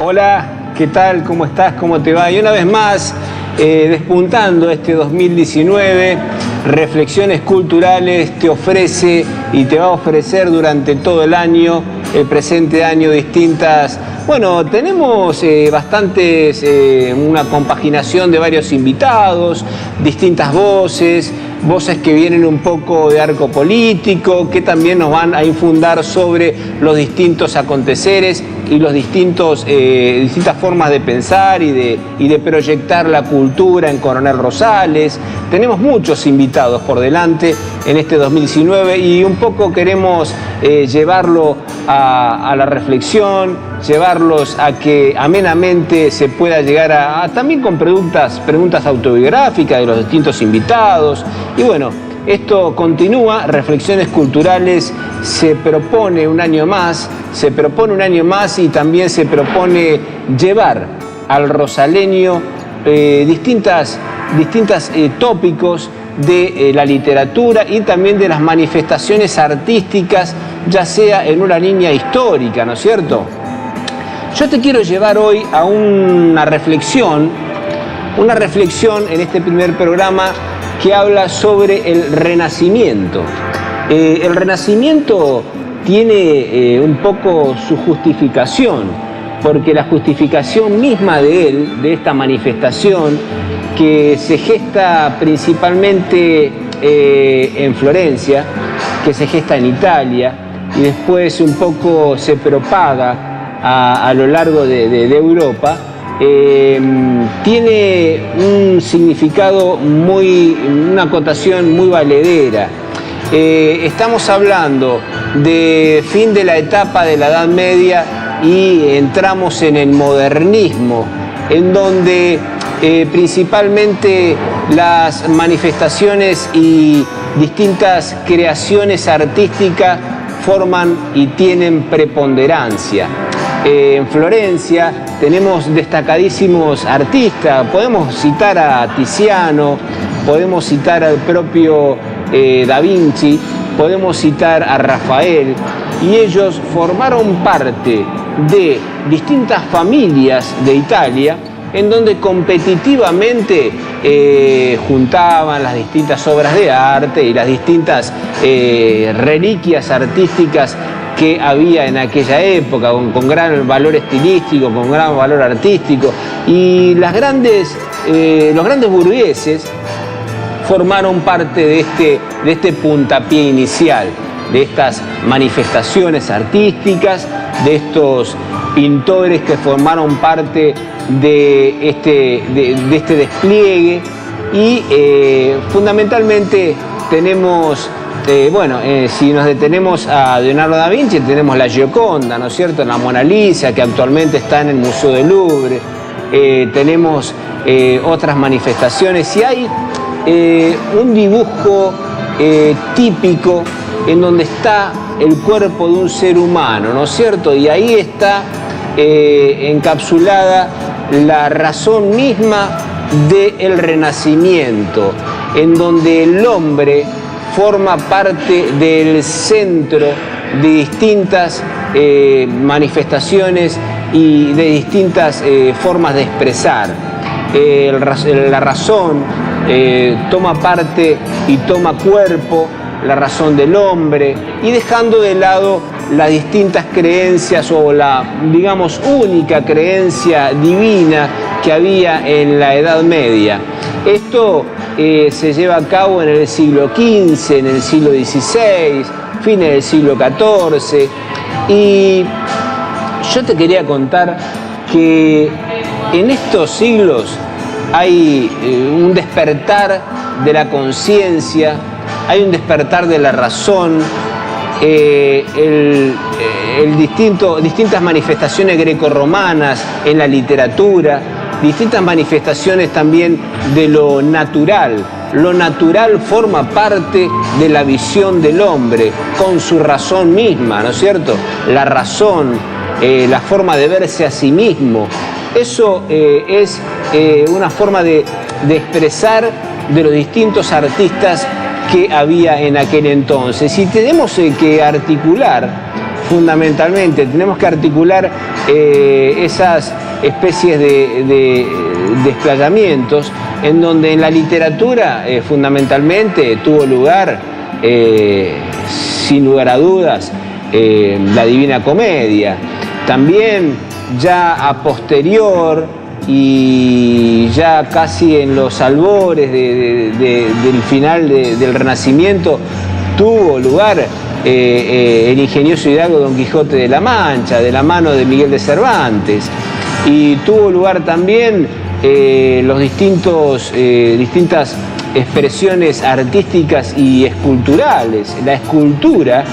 Hola, ¿qué tal? ¿Cómo estás? ¿Cómo te va? Y una vez más, despuntando este 2019, Reflexiones Culturales te ofrece y te va a ofrecer durante todo el año, el presente año, distintas... Bueno, tenemos una compaginación de varios invitados, distintas voces que vienen un poco de arco político, que también nos van a infundar sobre los distintos aconteceres y los distintas formas de pensar y de proyectar la cultura en Coronel Rosales. Tenemos muchos invitados por delante en este 2019 y un poco queremos llevarlo a la reflexión, llevarlos a que amenamente se pueda llegar también con preguntas autobiográficas de los distintos invitados. Y bueno, esto continúa, Reflexiones Culturales se propone un año más y también se propone llevar al rosaleño distintas tópicos de la literatura y también de las manifestaciones artísticas, ya sea en una línea histórica, ¿no es cierto? Yo te quiero llevar hoy a una reflexión en este primer programa que habla sobre el Renacimiento. El Renacimiento tiene un poco su justificación, porque la justificación misma de esta manifestación, que se gesta principalmente en Florencia, que se gesta en Italia y después un poco se propaga a lo largo de Europa, tiene un significado una acotación muy valedera. Estamos hablando de fin de la etapa de la Edad Media y entramos en el modernismo, en donde principalmente las manifestaciones y distintas creaciones artísticas forman y tienen preponderancia. En Florencia tenemos destacadísimos artistas, podemos citar a Tiziano, podemos citar al propio Da Vinci, podemos citar a Rafael, y ellos formaron parte de distintas familias de Italia, en donde competitivamente juntaban las distintas obras de arte y las distintas reliquias artísticas que había en aquella época, con gran valor estilístico, con gran valor artístico. Y los grandes burgueses formaron parte de este puntapié inicial, de estas manifestaciones artísticas, de estos pintores que formaron parte de este despliegue. Y fundamentalmente tenemos, si nos detenemos a Leonardo da Vinci, tenemos la Gioconda, ¿no es cierto?, la Mona Lisa, que actualmente está en el Museo del Louvre. Tenemos otras manifestaciones y hay un dibujo típico en donde está el cuerpo de un ser humano, ¿no es cierto? Y ahí está encapsulada la razón misma del Renacimiento, en donde el hombre forma parte del centro de distintas manifestaciones y de distintas formas de expresar. La razón toma parte y toma cuerpo, la razón del hombre, y dejando de lado las distintas creencias o la, digamos, única creencia divina que había en la Edad Media. Esto se lleva a cabo en el siglo XV, en el siglo XVI, fines del siglo XIV, y yo te quería contar que en estos siglos hay un despertar de la conciencia, hay un despertar de la razón, distintas manifestaciones grecorromanas en la literatura, distintas manifestaciones también de lo natural. Lo natural forma parte de la visión del hombre, con su razón misma, ¿no es cierto? La razón, la forma de verse a sí mismo. Eso es una forma de expresar de los distintos artistas que había en aquel entonces. Y tenemos que articular fundamentalmente. Tenemos que articular esas especies de desplayamientos en donde en la literatura fundamentalmente tuvo lugar, sin lugar a dudas, la Divina Comedia. También ya a posterior y ya casi en los albores del final del Renacimiento tuvo lugar el ingenioso hidalgo Don Quijote de la Mancha, de la mano de Miguel de Cervantes, y tuvo lugar también los distintas expresiones artísticas y esculturales. La escultura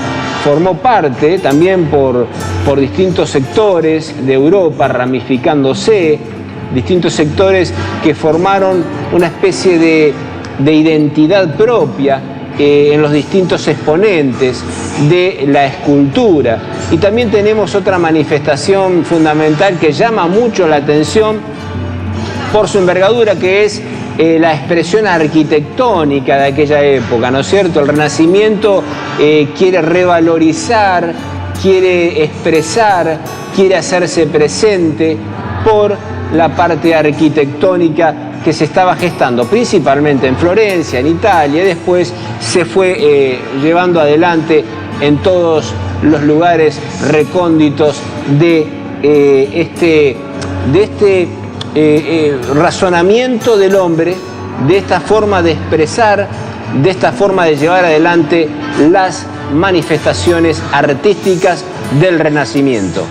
formó parte también por distintos sectores de Europa, ramificándose, distintos sectores que formaron una especie de identidad propia en los distintos exponentes de la escultura. Y también tenemos otra manifestación fundamental que llama mucho la atención por su envergadura, que es la expresión arquitectónica de aquella época, ¿no es cierto? El Renacimiento quiere revalorizar, quiere expresar, quiere hacerse presente por la parte arquitectónica que se estaba gestando principalmente en Florencia, en Italia, y después se fue llevando adelante en todos los lugares recónditos de este razonamiento del hombre, de esta forma de expresar, de esta forma de llevar adelante las manifestaciones artísticas del Renacimiento.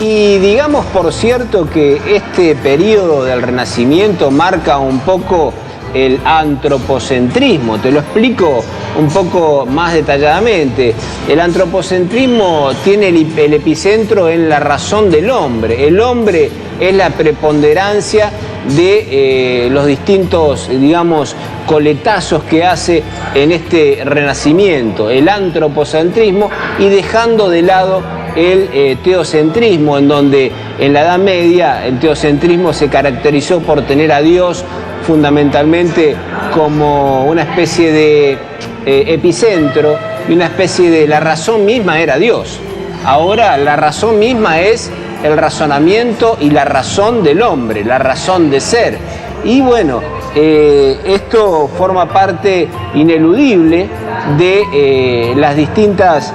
Y digamos, por cierto, que este periodo del Renacimiento marca un poco el antropocentrismo. Te lo explico un poco más detalladamente. El antropocentrismo tiene el epicentro en la razón del hombre. El hombre es la preponderancia de los distintos, digamos, coletazos que hace en este Renacimiento, el antropocentrismo, y dejando de lado el teocentrismo, en donde en la Edad Media el teocentrismo se caracterizó por tener a Dios fundamentalmente como una especie de epicentro, y una especie de la razón misma era Dios. Ahora la razón misma es el razonamiento y la razón del hombre, la razón de ser. Y bueno, esto forma parte ineludible de las distintas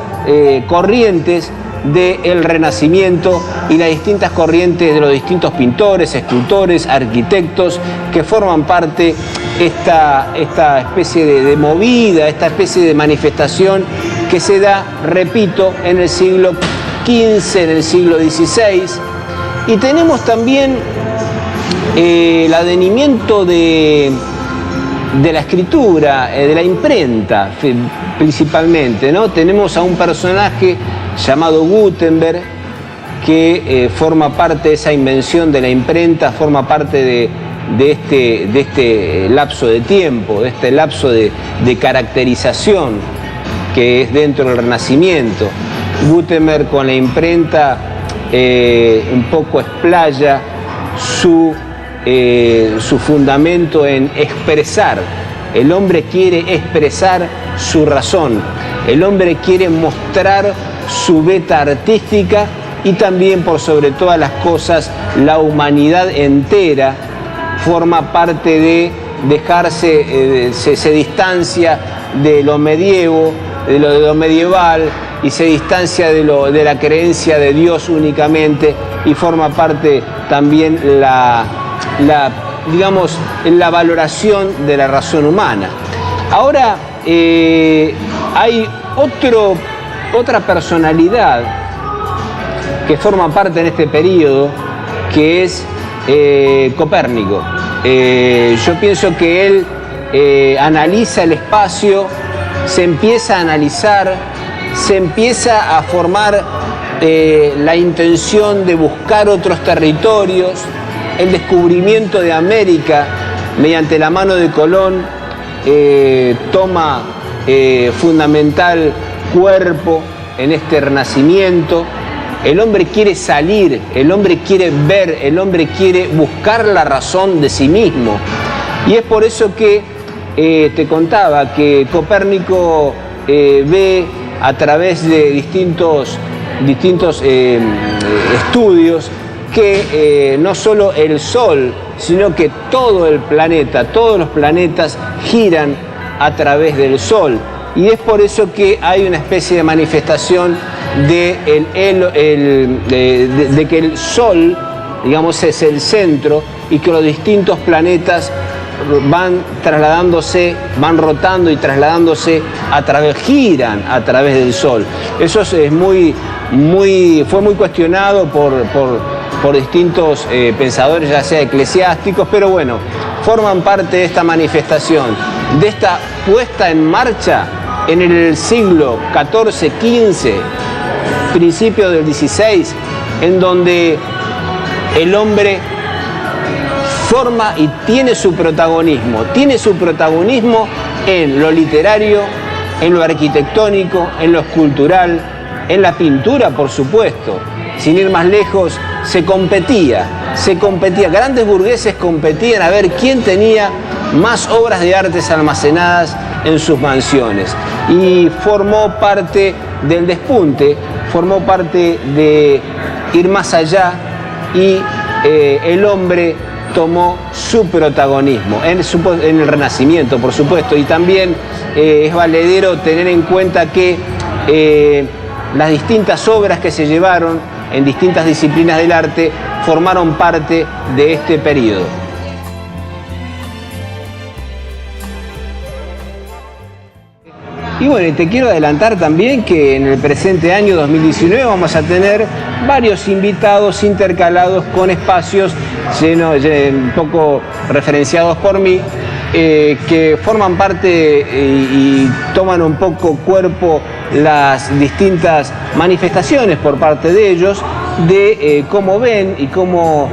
corrientes del Renacimiento y las distintas corrientes de los distintos pintores, escultores, arquitectos que forman parte esta especie de movida, esta especie de manifestación que se da, repito, en el siglo XV, en el siglo XVI. Y tenemos también el advenimiento de la escritura, de la imprenta principalmente, ¿no? Tenemos a un personaje llamado Gutenberg, que forma parte de esa invención de la imprenta, forma parte de este lapso de tiempo, de este lapso de caracterización que es dentro del Renacimiento. Gutenberg con la imprenta un poco explaya su fundamento en expresar. El hombre quiere expresar su razón, el hombre quiere mostrar su beta artística, y también, por sobre todas las cosas, la humanidad entera forma parte de dejarse, se distancia de lo medievo, de lo medieval, y se distancia de la creencia de Dios únicamente, y forma parte también digamos, la valoración de la razón humana. Ahora hay otra personalidad que forma parte en este periodo, que es Copérnico. Yo pienso que él analiza el espacio, se empieza a analizar, se empieza a formar la intención de buscar otros territorios. El descubrimiento de América mediante la mano de Colón toma fundamental cuerpo en este Renacimiento. El hombre quiere salir, el hombre quiere ver, el hombre quiere buscar la razón de sí mismo. Y es por eso que te contaba que Copérnico ve a través de distintos estudios que no solo el Sol, sino que todo el planeta, todos los planetas giran a través del Sol. Y es por eso que hay una especie de manifestación de que el Sol, digamos, es el centro y que los distintos planetas van trasladándose, van rotando y trasladándose giran a través del Sol. Eso fue muy cuestionado por distintos pensadores, ya sea eclesiásticos, pero bueno, forman parte de esta manifestación, de esta puesta en marcha en el siglo XIV, XV, principio del XVI, en donde el hombre forma y tiene su protagonismo en lo literario, en lo arquitectónico, en lo escultural, en la pintura, por supuesto. Sin ir más lejos, se competía, grandes burgueses competían a ver quién tenía más obras de artes almacenadas en sus mansiones, y formó parte del despunte, formó parte de ir más allá, y el hombre tomó su protagonismo en el Renacimiento, por supuesto. Y también es valedero tener en cuenta que las distintas obras que se llevaron en distintas disciplinas del arte formaron parte de este periodo. Y bueno, te quiero adelantar también que en el presente año 2019 vamos a tener varios invitados intercalados con espacios un poco referenciados por mí, que forman parte y toman un poco cuerpo las distintas manifestaciones por parte de ellos, de cómo ven y cómo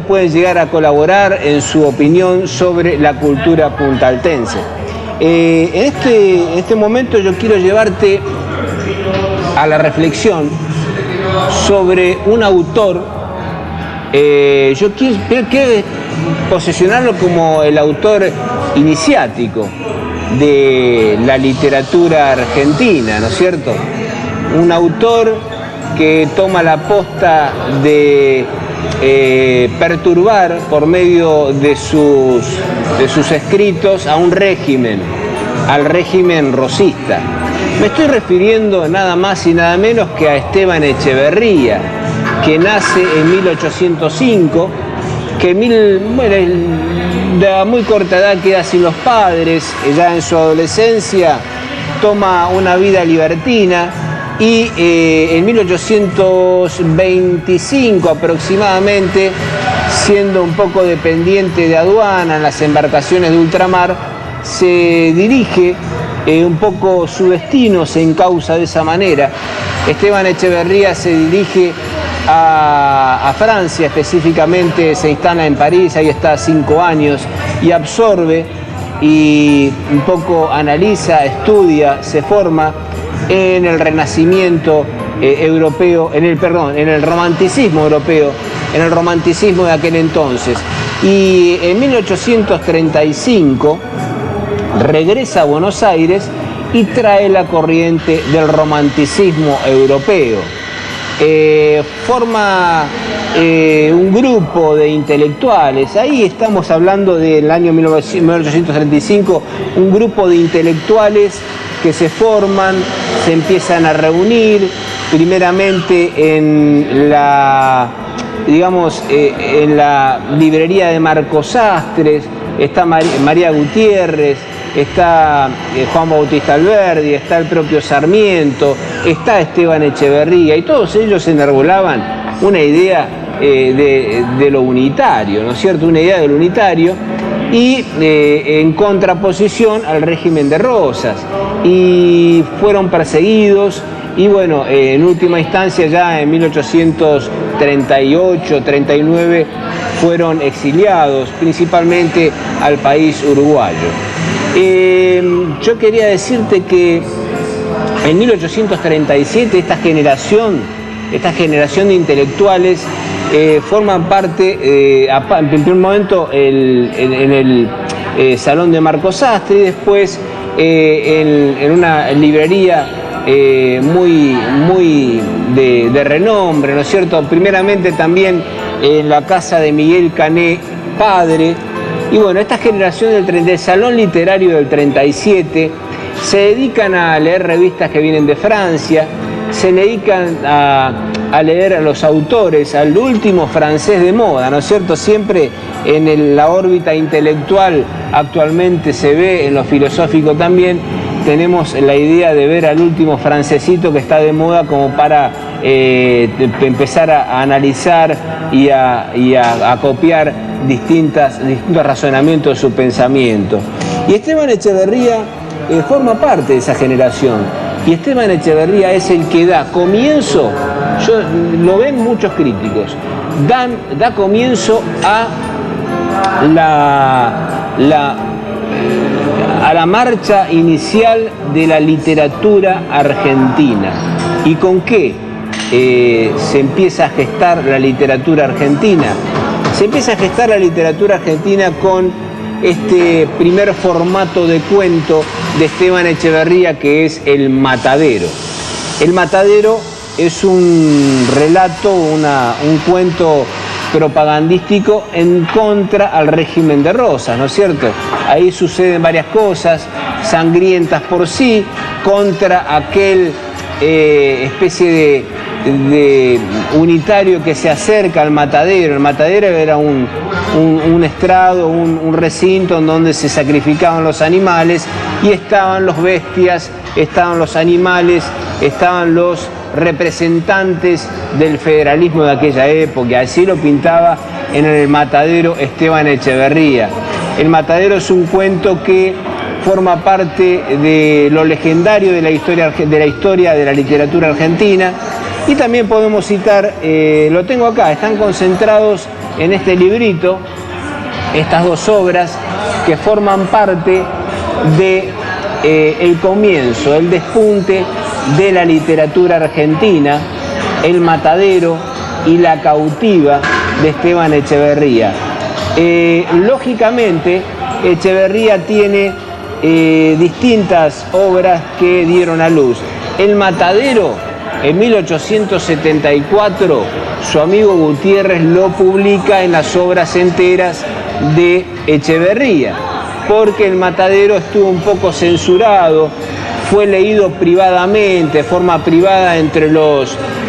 pueden llegar a colaborar en su opinión sobre la cultura puntaltense. En este momento yo quiero llevarte a la reflexión sobre un autor. Yo quiero posicionarlo como el autor iniciático de la literatura argentina, ¿no es cierto? Un autor que toma la posta de perturbar por medio de sus escritos a un régimen, al régimen rosista. Me estoy refiriendo nada más y nada menos que a Esteban Echeverría, que nace en 1805, que de muy corta edad queda sin los padres, ya en su adolescencia toma una vida libertina, y en 1825 aproximadamente, siendo un poco dependiente de aduana en las embarcaciones de ultramar, se dirige un poco su destino, se encausa de esa manera. Esteban Echeverría se dirige a Francia, específicamente se instala en París, ahí está 5 años, y absorbe y un poco analiza, estudia, se forma en el Renacimiento europeo, en el Romanticismo europeo, en el Romanticismo de aquel entonces. Y en 1835 regresa a Buenos Aires y trae la corriente del Romanticismo europeo. Forma un grupo de intelectuales, ahí estamos hablando del año 1835, un grupo de intelectuales que se forman, se empiezan a reunir, primeramente en la librería de Marcos Sastres. Está María Gutiérrez, está Juan Bautista Alberdi, está el propio Sarmiento, está Esteban Echeverría, y todos ellos enarbolaban una idea de lo unitario, ¿no es cierto? Una idea del unitario, y en contraposición al régimen de Rosas, y fueron perseguidos, y bueno, en última instancia ya en 1838-39 fueron exiliados, principalmente al país uruguayo. Yo quería decirte que en 1837 esta generación de intelectuales forman parte, en primer momento, en Salón de Marcos Sastre, y después en una librería muy de renombre, ¿no es cierto? Primeramente también en la casa de Miguel Cané, padre. Y bueno, esta generación del Salón Literario del 37 se dedican a leer revistas que vienen de Francia, se dedican a leer a los autores, al último francés de moda, ¿no es cierto? Siempre en la órbita intelectual actualmente se ve, en lo filosófico también, tenemos la idea de ver al último francesito que está de moda como para empezar a analizar y a copiar distintos razonamientos de su pensamiento. Y Esteban Echeverría forma parte de esa generación. Y Esteban Echeverría es el que da comienzo, lo ven muchos críticos, da comienzo a la marcha inicial de la literatura argentina. ¿Y con qué se empieza a gestar la literatura argentina? Se empieza a gestar la literatura argentina con este primer formato de cuento de Esteban Echeverría, que es El Matadero. El Matadero es un relato, un cuento propagandístico en contra al régimen de Rosas, ¿no es cierto? Ahí suceden varias cosas sangrientas por sí, contra aquel especie de unitario que se acerca al matadero. El matadero era un estrado, un recinto en donde se sacrificaban los animales, y estaban los bestias, estaban los animales, estaban los representantes del federalismo de aquella época. Así lo pintaba en El Matadero Esteban Echeverría. El Matadero es un cuento que forma parte de lo legendario de la historia de la literatura argentina. Y también podemos citar, lo tengo acá, están concentrados en este librito, estas dos obras que forman parte de el comienzo, el despunte de la literatura argentina, El Matadero y La Cautiva de Esteban Echeverría. Lógicamente, Echeverría tiene distintas obras que dieron a luz. El Matadero, en 1874, su amigo Gutiérrez lo publica en las obras enteras de Echeverría, porque El Matadero estuvo un poco censurado, fue leído privadamente, de forma privada entre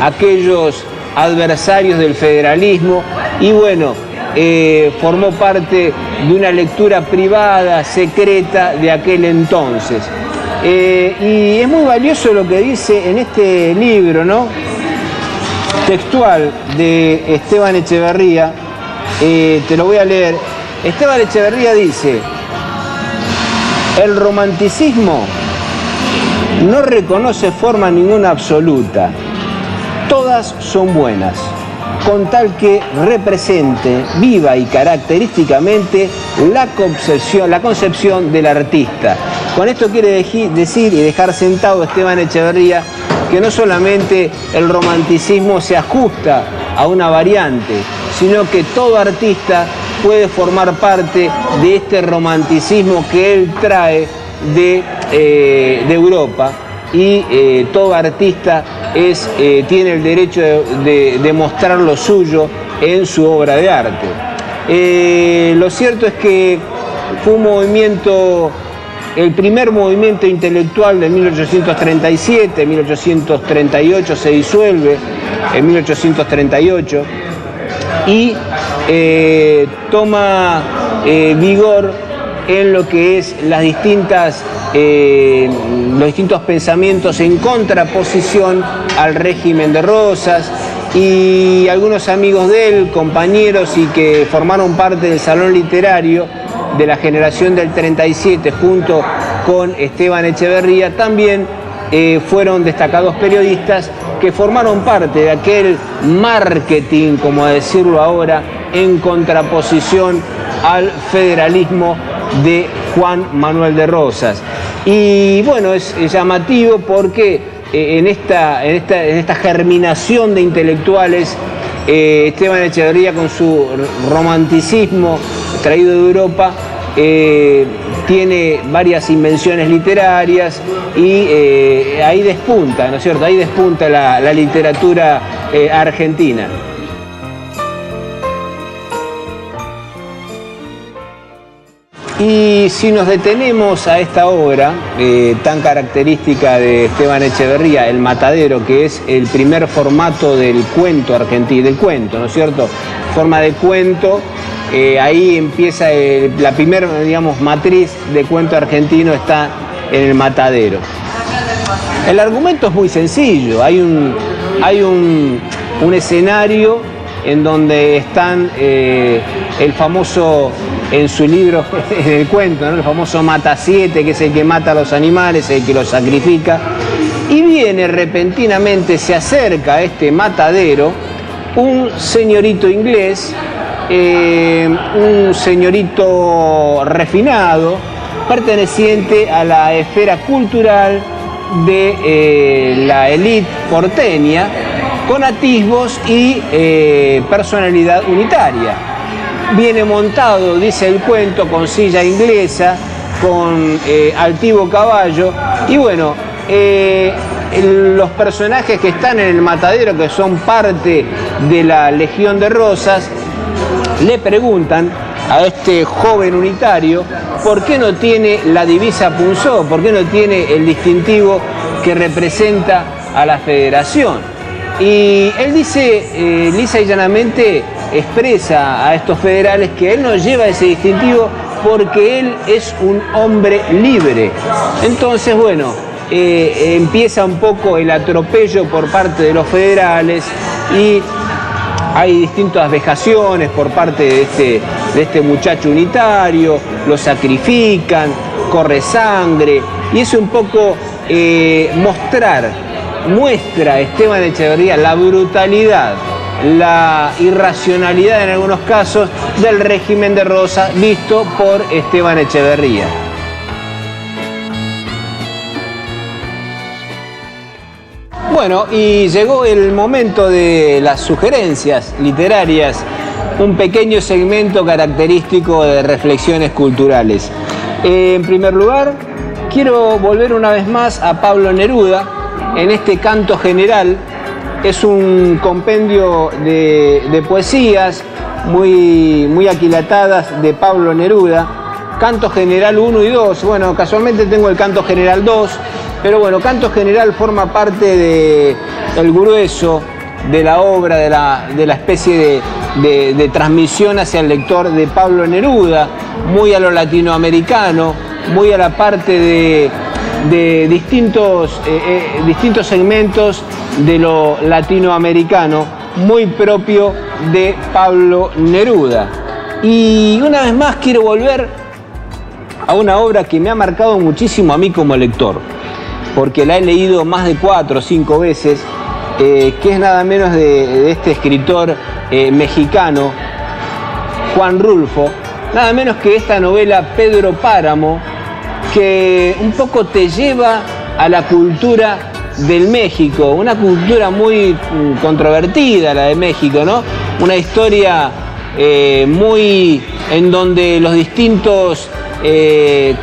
aquellos adversarios del federalismo, y bueno, formó parte de una lectura privada, secreta de aquel entonces. Y es muy valioso lo que dice en este libro, ¿no?, textual de Esteban Echeverría. Te lo voy a leer. Esteban Echeverría dice: el romanticismo no reconoce forma ninguna absoluta, todas son buenas, con tal que represente viva y característicamente la concepción del artista. Con esto quiere decir y dejar sentado Esteban Echeverría que no solamente el romanticismo se ajusta a una variante, sino que todo artista puede formar parte de este romanticismo que él trae de Europa, y todo artista tiene el derecho de mostrar lo suyo en su obra de arte. Lo cierto es que fue un movimiento, el primer movimiento intelectual de 1837, 1838 se disuelve, en 1838, y toma vigor en lo que es los distintos pensamientos en contraposición al régimen de Rosas. Y algunos amigos de él, compañeros y que formaron parte del Salón Literario de la generación del 37 junto con Esteban Echeverría, también fueron destacados periodistas que formaron parte de aquel marketing, como decirlo ahora, en contraposición al federalismo de Juan Manuel de Rosas. Y bueno, es llamativo porque en esta germinación de intelectuales, Esteban Echeverría, con su romanticismo traído de Europa, tiene varias invenciones literarias y ahí despunta, ¿no es cierto? Ahí despunta la literatura argentina. Y si nos detenemos a esta obra tan característica de Esteban Echeverría, El Matadero, que es el primer formato del cuento argentino, del cuento, ¿no es cierto? Forma de cuento, ahí empieza la primera, digamos, matriz de cuento argentino está en El Matadero. El argumento es muy sencillo, hay un escenario en donde están el famoso, en su libro, en el cuento, ¿no? El famoso Mata 7, que es el que mata a los animales, el que los sacrifica, y viene repentinamente, se acerca a este matadero un señorito inglés, un señorito refinado, perteneciente a la esfera cultural de la élite porteña, con atisbos y personalidad unitaria. Viene montado, dice el cuento, con silla inglesa, con altivo caballo, y bueno, los personajes que están en el matadero, que son parte de la Legión de Rosas, le preguntan a este joven unitario por qué no tiene la divisa punzó, por qué no tiene el distintivo que representa a la federación. Y él dice, lisa y llanamente expresa a estos federales que él no lleva ese distintivo porque él es un hombre libre. Entonces, bueno, empieza un poco el atropello por parte de los federales y hay distintas vejaciones por parte de este muchacho unitario, lo sacrifican, corre sangre, y es un poco muestra Esteban Echeverría la brutalidad, la irracionalidad en algunos casos del régimen de Rosas visto por Esteban Echeverría. Bueno, y llegó el momento de las sugerencias literarias, un pequeño segmento característico de reflexiones culturales. En primer lugar, quiero volver una vez más a Pablo Neruda, en este Canto General. Es un compendio de poesías muy aquilatadas de Pablo Neruda. Canto General 1 y 2, bueno, casualmente tengo el Canto General 2, pero bueno, Canto General forma parte del grueso de la obra, de la especie de transmisión hacia el lector de Pablo Neruda, muy a lo latinoamericano, muy a la parte de distintos segmentos de lo latinoamericano, muy propio de Pablo Neruda. Y una vez más quiero volver a una obra que me ha marcado muchísimo a mí como lector, porque la he leído más de 4 o 5 veces, que es nada menos de este escritor mexicano, Juan Rulfo, nada menos que esta novela Pedro Páramo, que un poco te lleva a la cultura del México, una cultura muy controvertida la de México, ¿no? Una historia muy en donde los distintos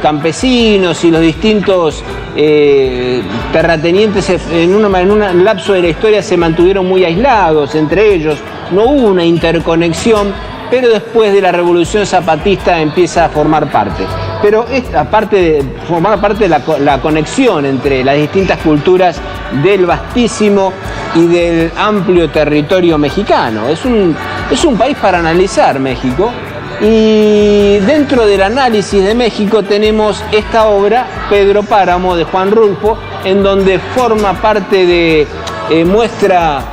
campesinos y los distintos terratenientes en un lapso de la historia se mantuvieron muy aislados entre ellos, no hubo una interconexión, pero después de la Revolución Zapatista empieza a formar parte. Pero aparte de formar parte de la conexión entre las distintas culturas del vastísimo y del amplio territorio mexicano. Es un país para analizar México, y dentro del análisis de México tenemos esta obra, Pedro Páramo, de Juan Rulfo, en donde forma parte muestra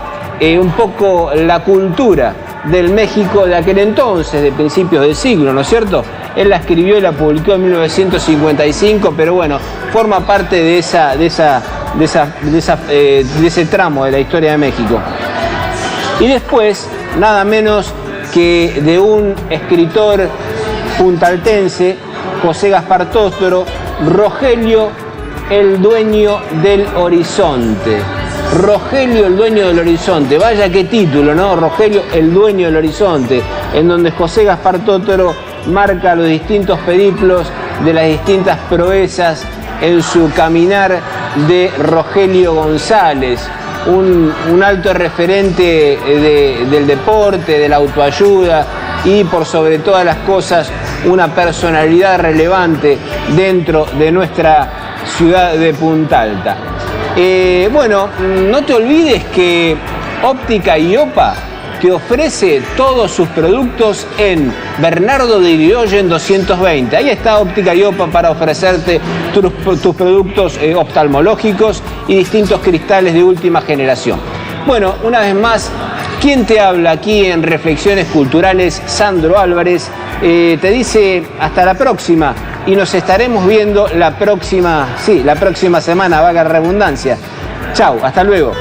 un poco la cultura del México de aquel entonces, de principios del siglo, ¿no es cierto? Él la escribió y la publicó en 1955, pero bueno, forma parte de ese tramo de la historia de México. Y después, nada menos que de un escritor puntaltense, José Gaspar Tóstoro, Rogelio, el dueño del horizonte. Rogelio, el dueño del horizonte, vaya qué título, ¿no? Rogelio, el dueño del horizonte, en donde José Gaspar Tóstoro marca los distintos periplos de las distintas proezas en su caminar de Rogelio González, un alto referente del deporte, de la autoayuda y por sobre todas las cosas una personalidad relevante dentro de nuestra ciudad de Punta Alta. Bueno, no te olvides que Óptica Iopa te ofrece todos sus productos en Bernardo de Irigoyen 220. Ahí está Óptica Iopa para ofrecerte tus productos oftalmológicos y distintos cristales de última generación. Bueno, una vez más, ¿quién te habla aquí en Reflexiones Culturales? Sandro Álvarez. Te dice hasta la próxima y nos estaremos viendo la próxima semana, valga la redundancia. Chau, hasta luego.